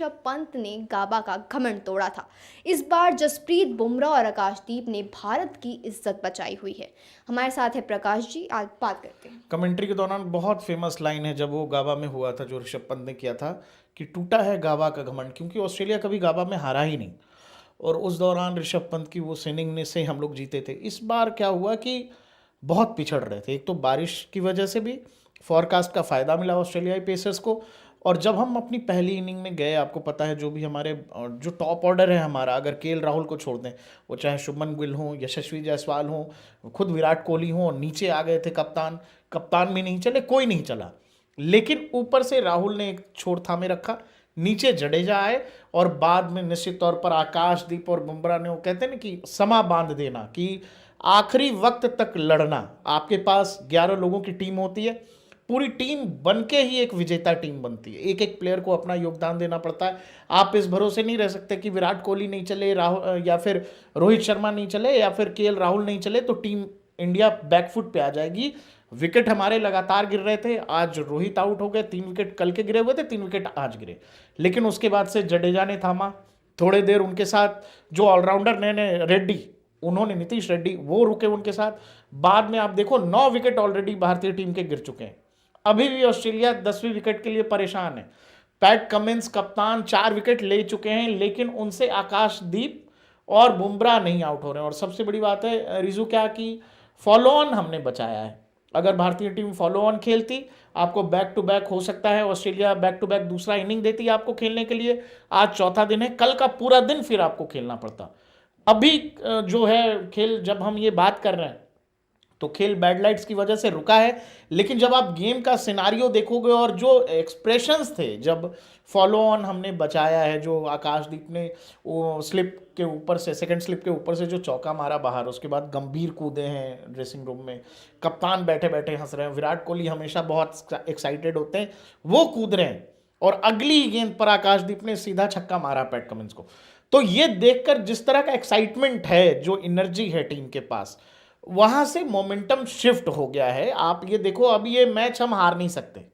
ऋषभ पंत ने गाबा का घमंड तोड़ा था। इस बार जसप्रीत बुमराह और आकाशदीप ने भारत की इज्जत बचाई हुई है। हमारे साथ है प्रकाश जी, आज बात करते हैं। कमेंट्री के दौरान बहुत फेमस लाइन है जब वो गाबा में हुआ था, जो ऋषभ पंत ने किया था कि टूटा है गाबा का घमंड, क्योंकि ऑस्ट्रेलिया कभी गाबा में हारा ही नहीं। और उस दौरान ऋषभ पंत की वो इनिंग ने से हम लोग जीते थे। इस बार क्या हुआ कि बहुत पिछड़ रहे थे। एक तो बारिश की वजह से भी फॉरकास्ट का फ़ायदा मिला ऑस्ट्रेलियाई पेसर्स को। और जब हम अपनी पहली इनिंग में गए, आपको पता है जो भी हमारे जो टॉप ऑर्डर है हमारा, अगर केएल राहुल को छोड़ दें, वो चाहे शुभमन गिल हो, यशस्वी जायसवाल हो, खुद विराट कोहली हो, और नीचे आ गए थे कप्तान, कप्तान भी नहीं चले, कोई नहीं चला। लेकिन ऊपर से राहुल ने एक छोर थामे रखा, नीचे जडेजा आए, और बाद में निश्चित तौर पर आकाशदीप और बुमराह ने, वो कहते हैं ना कि समा बांध देना, कि आखिरी वक्त तक लड़ना। आपके पास 11 लोगों की टीम होती है, पूरी टीम बन के ही एक विजेता टीम बनती है। एक एक प्लेयर को अपना योगदान देना पड़ता है। आप इस भरोसे नहीं रह सकते कि विराट कोहली नहीं चले, राहुल या फिर रोहित शर्मा नहीं चले, या फिर केएल राहुल नहीं चले तो टीम इंडिया बैकफुट पे आ जाएगी। विकेट हमारे लगातार गिर रहे थे। आज रोहित आउट हो गए, 3 विकेट कल के गिरे हुए थे, 3 विकेट आज गिरे। लेकिन उसके बाद से जडेजा ने थामा थोड़े देर, उनके साथ जो ऑलराउंडर नए रेड्डी, उन्होंने नीतीश रेड्डी, वो रुके उनके साथ। बाद में आप देखो 9 विकेट ऑलरेडी भारतीय टीम के गिर चुके हैं। अभी भी ऑस्ट्रेलिया 10वीं विकेट के लिए परेशान है। पैट कमिंस कप्तान 4 विकेट ले चुके हैं, लेकिन उनसे आकाशदीप और बुमराह नहीं आउट हो रहे हैं। और सबसे बड़ी बात है रिजू क्या कि फॉलो ऑन हमने बचाया है। अगर भारतीय टीम फॉलो ऑन खेलती, आपको बैक टू बैक हो सकता है, ऑस्ट्रेलिया बैक टू बैक दूसरा इनिंग देती है आपको खेलने के लिए। आज चौथा दिन है, कल का पूरा दिन फिर आपको खेलना पड़ता। अभी जो है खेल, जब हम ये बात कर रहे हैं तो खेल बैड लाइट्स की वजह से रुका है। लेकिन जब आप गेम का सिनारियो देखोगे और जो एक्सप्रेशंस थे जब फॉलो ऑन हमने बचाया है, जो आकाशदीप ने वो स्लिप के ऊपर से, सेकंड स्लिप के ऊपर से जो चौका मारा बाहर, उसके बाद गंभीर कूदे हैं ड्रेसिंग रूम में, कप्तान बैठे बैठे हंस रहे हैं, विराट कोहली हमेशा बहुत एक्साइटेड होते हैं, वो कूद रहे हैं, और अगली गेंद पर आकाशदीप ने सीधा छक्का मारा पैट कमिंस को। तो ये देखकर जिस तरह का एक्साइटमेंट है, जो एनर्जी है टीम के पास, वहां से मोमेंटम शिफ्ट हो गया है। आप ये देखो, अब ये मैच हम हार नहीं सकते,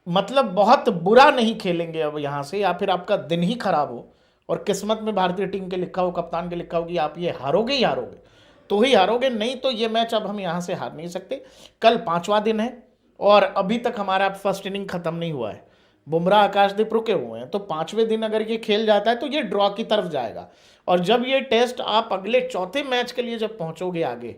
मतलब बहुत बुरा नहीं खेलेंगे अब यहां से, या फिर आपका दिन ही खराब हो और किस्मत में भारतीय टीम के लिखा हो, कप्तान के लिखा हो कि आप ये हारोगे ही हारोगे, तो ही हारोगे, नहीं तो ये मैच अब हम यहां से हार नहीं सकते। कल 5वां दिन है और अभी तक हमारा फर्स्ट इनिंग खत्म नहीं हुआ है। बुमराह आकाशदीप रुके हुए हैं, तो 5वें दिन अगर ये खेल जाता है तो ये ड्रॉ की तरफ जाएगा। और जब ये टेस्ट आप अगले चौथे मैच के लिए जब पहुंचोगे आगे,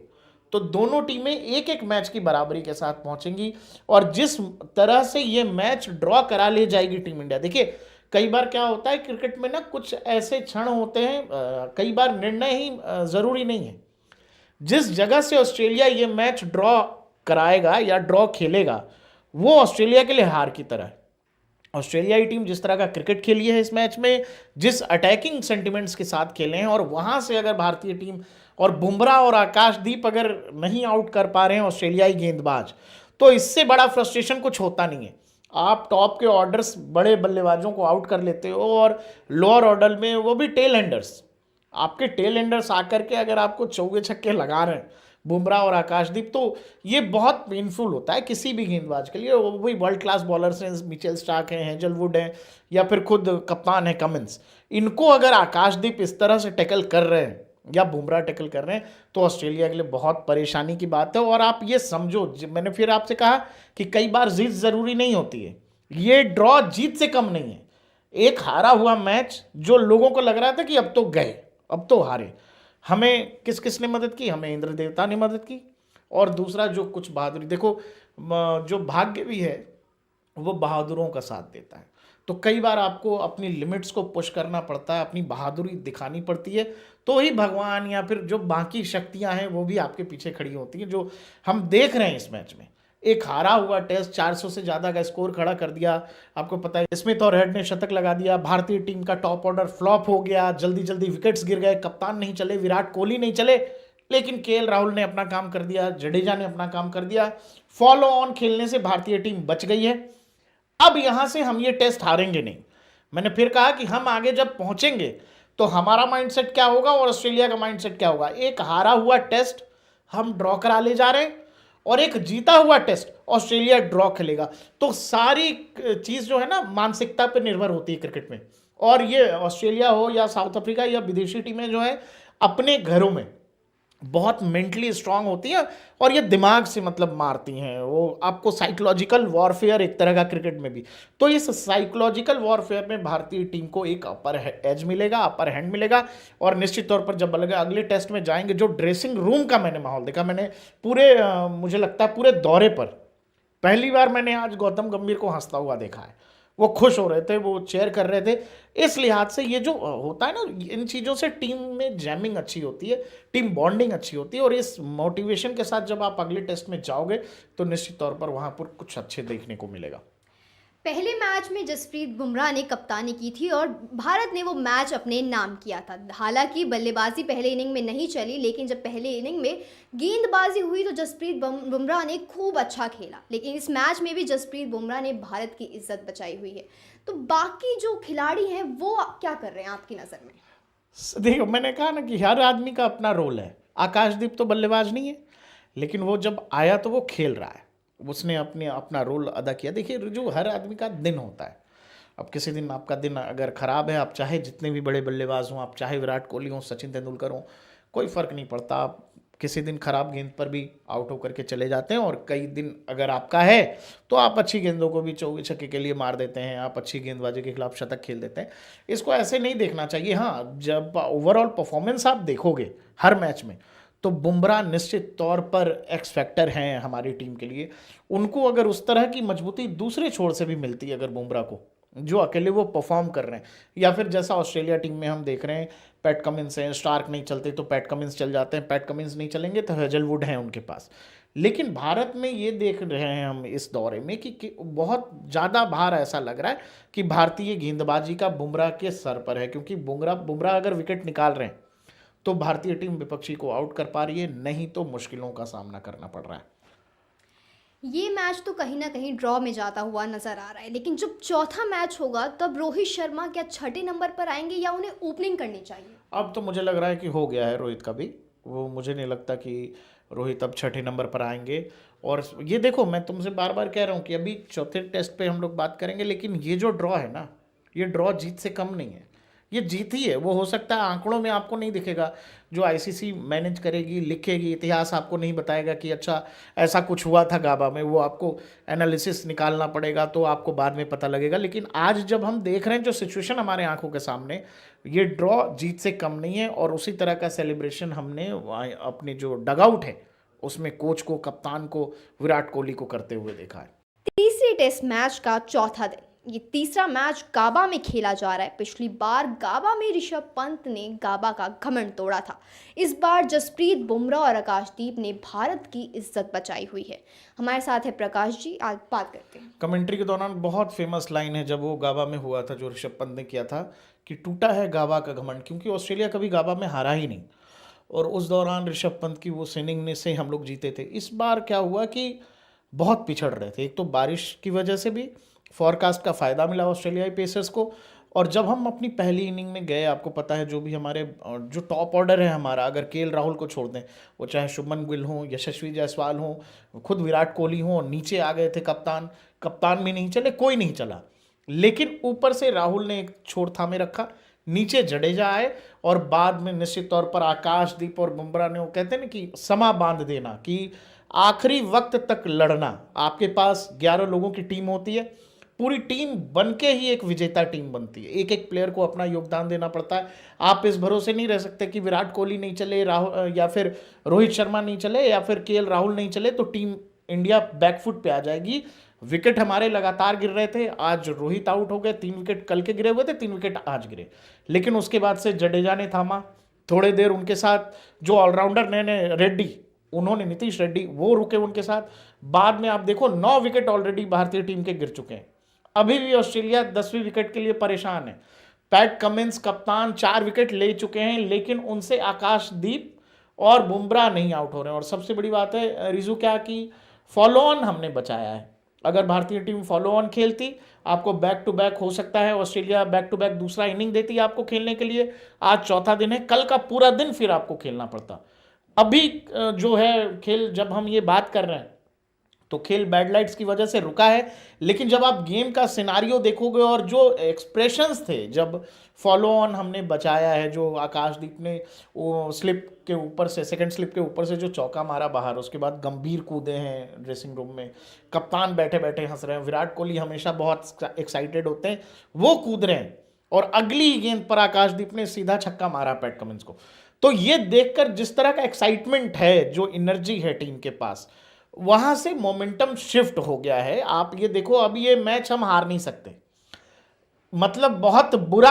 तो दोनों टीमें एक एक मैच की बराबरी के साथ पहुंचेंगी। और जिस तरह से ये मैच ड्रॉ करा ले जाएगी टीम इंडिया, देखिए कई बार क्या होता है क्रिकेट में ना, कुछ ऐसे क्षण होते हैं, कई बार निर्णय ही जरूरी नहीं है। जिस जगह से ऑस्ट्रेलिया ये मैच ड्रॉ कराएगा या ड्रॉ खेलेगा, वो ऑस्ट्रेलिया के लिए हार की तरह है। ऑस्ट्रेलियाई टीम जिस तरह का क्रिकेट खेली है इस मैच में, जिस अटैकिंग सेंटिमेंट्स के साथ खेले हैं, और वहां से अगर भारतीय टीम और बुमराह और आकाशदीप अगर नहीं आउट कर पा रहे हैं ऑस्ट्रेलियाई गेंदबाज, तो इससे बड़ा फ्रस्ट्रेशन कुछ होता नहीं है। आप टॉप के ऑर्डर्स, बड़े बल्लेबाजों को आउट कर लेते हो, और लोअर ऑर्डर में वो भी टेल एंडर्स, आपके टेल एंडर्स आकर के अगर आपको चौके छक्के लगा रहे हैं बुमराह और आकाशदीप, तो ये बहुत पेनफुल होता है किसी भी गेंदबाज के लिए। वो भी वर्ल्ड क्लास बॉलर्स हैं, मिचेल स्टार्क हैं, हेजलवुड हैं, या फिर खुद कप्तान है कमिंस, इनको अगर आकाशदीप इस तरह से टैकल कर रहे हैं या बुमराह टैकल कर रहे हैं, तो ऑस्ट्रेलिया के लिए बहुत परेशानी की बात है। और आप ये समझो, मैंने फिर आपसे कहा कि कई बार जीत ज़रूरी नहीं होती है, ये ड्रॉ जीत से कम नहीं है। एक हारा हुआ मैच, जो लोगों को लग रहा था कि अब तो गए, अब तो हारे, हमें किस किस ने मदद की? हमें इंद्र देवता ने मदद की। और दूसरा जो कुछ बहादुरी, देखो जो भाग्य भी है वो बहादुरों का साथ देता है। तो कई बार आपको अपनी लिमिट्स को पुश करना पड़ता है, अपनी बहादुरी दिखानी पड़ती है, तो ही भगवान या फिर जो बाकी शक्तियां हैं वो भी आपके पीछे खड़ी होती हैं, जो हम देख रहे हैं इस मैच में। एक हारा हुआ टेस्ट 400 से ज़्यादा का स्कोर खड़ा कर दिया। आपको पता है स्मिथ और हेड ने शतक लगा दिया, भारतीय टीम का टॉप ऑर्डर फ्लॉप हो गया, जल्दी जल्दी विकेट्स गिर गए, कप्तान नहीं चले, विराट कोहली नहीं चले, लेकिन केएल राहुल ने अपना काम कर दिया, जडेजा ने अपना काम कर दिया। फॉलो ऑन खेलने से भारतीय टीम बच गई है। अब यहां से हम ये टेस्ट हारेंगे नहीं। मैंने फिर कहा कि हम आगे जब पहुंचेंगे तो हमारा माइंडसेट क्या होगा और ऑस्ट्रेलिया का माइंडसेट क्या होगा। एक हारा हुआ टेस्ट हम ड्रॉ करा ले जा रहे हैं, और एक जीता हुआ टेस्ट ऑस्ट्रेलिया ड्रॉ खेलेगा। तो सारी चीज़ जो है ना मानसिकता पर निर्भर होती है क्रिकेट में। और ये ऑस्ट्रेलिया हो या साउथ अफ्रीका या विदेशी टीमें जो है अपने घरों में बहुत मेंटली स्ट्रांग होती है और ये दिमाग से मतलब मारती हैं। वो आपको साइकोलॉजिकल वॉरफेयर एक तरह का क्रिकेट में भी। तो इस साइकोलॉजिकल वॉरफेयर में भारतीय टीम को एक अपर एज मिलेगा, अपर हैंड मिलेगा। और निश्चित तौर पर जब अगले टेस्ट में जाएंगे, जो ड्रेसिंग रूम का मैंने माहौल देखा, मैंने पूरे मुझे लगता है पूरे दौरे पर पहली बार मैंने आज गौतम गंभीर को हंसता हुआ देखा है। वो खुश हो रहे थे, वो चेयर कर रहे थे। इस लिहाज से ये जो होता है ना, इन चीज़ों से टीम में जैमिंग अच्छी होती है, टीम बॉन्डिंग अच्छी होती है। और इस मोटिवेशन के साथ जब आप अगले टेस्ट में जाओगे तो निश्चित तौर पर वहाँ पर कुछ अच्छे देखने को मिलेगा। पहले मैच में जसप्रीत बुमराह ने कप्तानी की थी और भारत ने वो मैच अपने नाम किया था। हालांकि बल्लेबाजी पहले इनिंग में नहीं चली, लेकिन जब पहले इनिंग में गेंदबाजी हुई तो जसप्रीत बुमराह ने खूब अच्छा खेला। लेकिन इस मैच में भी जसप्रीत बुमराह ने भारत की इज्जत बचाई हुई है। तो बाकी जो खिलाड़ी हैं वो क्या कर रहे हैं आपकी नज़र में? देखो, मैंने कहा ना कि हर आदमी का अपना रोल है। आकाशदीप तो बल्लेबाज नहीं है, लेकिन वो जब आया तो वो खेल रहा है, उसने अपना रोल अदा किया। देखिए, जो हर आदमी का दिन होता है, अब किसी दिन आपका दिन अगर ख़राब है, आप चाहे जितने भी बड़े बल्लेबाज हों, आप चाहे विराट कोहली हों, सचिन तेंदुलकर हों, कोई फ़र्क नहीं पड़ता। आप किसी दिन ख़राब गेंद पर भी आउट होकर के चले जाते हैं। और कई दिन अगर आपका है तो आप अच्छी गेंदों को भी चौके छक्के के लिए मार देते हैं, आप अच्छी गेंदबाजी के खिलाफ शतक खेल देते हैं। इसको ऐसे नहीं देखना चाहिए। हाँ, जब ओवरऑल परफॉर्मेंस आप देखोगे हर मैच में, तो बुमराह निश्चित तौर पर एक्स फैक्टर हैं हमारी टीम के लिए। उनको अगर उस तरह की मजबूती दूसरे छोर से भी मिलती है, अगर बुमराह को, जो अकेले वो परफॉर्म कर रहे हैं, या फिर जैसा ऑस्ट्रेलिया टीम में हम देख रहे हैं, पैट कमिंस हैं, स्टार्क नहीं चलते तो पैट कमिंस चल जाते हैं, पैट कमिंस नहीं चलेंगे तो हेजलवुड हैं उनके पास। लेकिन भारत में ये देख रहे हैं हम इस दौरे में कि बहुत ज़्यादा भार ऐसा लग रहा है कि भारतीय गेंदबाजी का बुमराह के सर पर है। क्योंकि बुमराह अगर विकेट निकाल रहे हैं तो भारतीय टीम विपक्षी को आउट कर पा रही है, नहीं तो मुश्किलों का सामना करना पड़ रहा है। ये मैच तो कहीं ना कहीं ड्रॉ में जाता हुआ नजर आ रहा है, लेकिन जब चौथा मैच होगा तब रोहित शर्मा क्या छठे नंबर पर आएंगे या उन्हें ओपनिंग करनी चाहिए? अब तो मुझे लग रहा है कि हो गया है रोहित का भी। वो मुझे नहीं लगता कि रोहित अब छठे नंबर पर आएंगे। और ये देखो, मैं तुमसे बार बार कह रहा हूँ कि अभी चौथे टेस्ट पे हम लोग बात करेंगे, लेकिन ये जो ड्रॉ है ना, ये ड्रॉ जीत से कम नहीं है, ये जीत ही है। वो हो सकता है आंकड़ों में आपको नहीं दिखेगा, जो आईसीसी मैनेज करेगी, लिखेगी, इतिहास आपको नहीं बताएगा कि अच्छा ऐसा कुछ हुआ था गाबा में। वो आपको एनालिसिस निकालना पड़ेगा, तो आपको बाद में पता लगेगा। लेकिन आज जब हम देख रहे हैं जो सिचुएशन हमारे आंखों के सामने, ये ड्रॉ जीत से कम नहीं है। और उसी तरह का सेलिब्रेशन हमने अपने जो डगआउट है उसमें कोच को, कप्तान को, विराट कोहली को करते हुए देखा है। तीसरे टेस्ट मैच का चौथा दिन, ये तीसरा मैच गाबा में खेला जा रहा है। पिछली बार गाबा में ऋषभ पंत ने गाबा का घमंड तोड़ा था। इस बार जसप्रीत बुमराह और आकाशदीप ने भारत की इज्जत बचाई हुई है। हमारे साथ है प्रकाश जी, आज बात करते हैं। कमेंट्री के दौरान बहुत फेमस लाइन है जब वो गाबा में हुआ था, जो ऋषभ पंत ने किया था, कि टूटा है गाबा का घमंड। क्योंकि ऑस्ट्रेलिया कभी गाबा में हारा ही नहीं, और उस दौरान ऋषभ पंत की वो इनिंग ने से हम लोग जीते थे। इस बार क्या हुआ कि बहुत पिछड़ रहे थे। एक तो बारिश की वजह से भी फॉरकास्ट का फ़ायदा मिला ऑस्ट्रेलियाई पेसर्स को। और जब हम अपनी पहली इनिंग में गए, आपको पता है जो भी हमारे जो टॉप ऑर्डर है हमारा, अगर केएल राहुल को छोड़ दें, वो चाहे शुभमन गिल हों, यशस्वी जायसवाल हों, खुद विराट कोहली हों, नीचे आ गए थे कप्तान भी नहीं चले, कोई नहीं चला। लेकिन ऊपर से राहुल ने एक छोर थामे रखा, नीचे जडेजा आए, और बाद में निश्चित तौर पर आकाशदीप और बुमराह ने, वो कहते हैं ना कि समा बांध देना, कि आखिरी वक्त तक लड़ना। आपके पास 11 लोगों की टीम होती है, पूरी टीम बनके ही एक विजेता टीम बनती है। एक एक प्लेयर को अपना योगदान देना पड़ता है। आप इस भरोसे नहीं रह सकते कि विराट कोहली नहीं चले, राहुल या फिर रोहित शर्मा नहीं चले, या फिर केएल राहुल नहीं चले तो टीम इंडिया बैकफुट पे आ जाएगी। विकेट हमारे लगातार गिर रहे थे। आज रोहित आउट हो गए, 3 विकेट कल के गिरे हुए थे, 3 विकेट आज गिरे। लेकिन उसके बाद से जडेजा ने थामा थोड़े देर, उनके साथ जो ऑलराउंडर नए रेड्डी, उन्होंने नीतीश रेड्डी, वो रुके उनके साथ। बाद में आप देखो 9 विकेट ऑलरेडी भारतीय टीम के गिर चुके हैं। अभी भी ऑस्ट्रेलिया 10वीं विकेट के लिए परेशान है। पैट कमिंस कप्तान 4 विकेट ले चुके हैं, लेकिन उनसे आकाशदीप और बुमराह नहीं आउट हो रहे हैं। और सबसे बड़ी बात है रिजू क्या कि फॉलो ऑन हमने बचाया है। अगर भारतीय टीम फॉलो ऑन खेलती, आपको बैक टू बैक हो सकता है ऑस्ट्रेलिया बैक टू बैक दूसरा इनिंग देती आपको खेलने के लिए। आज चौथा दिन है, कल का पूरा दिन फिर आपको खेलना पड़ता। अभी जो है खेल, जब हम ये बात कर रहे हैं तो खेल बैड लाइट्स की वजह से रुका है, लेकिन जब आप गेम का सिनारियो देखोगे और जो एक्सप्रेशंस थे जब फॉलो ऑन हमने बचाया है, जो आकाशदीप ने वो स्लिप के ऊपर से, सेकंड स्लिप के ऊपर से जो चौका मारा बाहर, उसके बाद गंभीर कूदे हैं ड्रेसिंग रूम में, कप्तान बैठे बैठे हंस रहे हैं, विराट कोहली हमेशा बहुत एक्साइटेड होते हैं, वो कूद रहे हैं, और अगली गेंद पर आकाशदीप ने सीधा छक्का मारा पैट कमिंस को। तो ये देखकर जिस तरह का एक्साइटमेंट है, जो एनर्जी है टीम के पास, वहां से मोमेंटम शिफ्ट हो गया है। आप ये देखो, अब ये मैच हम हार नहीं सकते, मतलब बहुत बुरा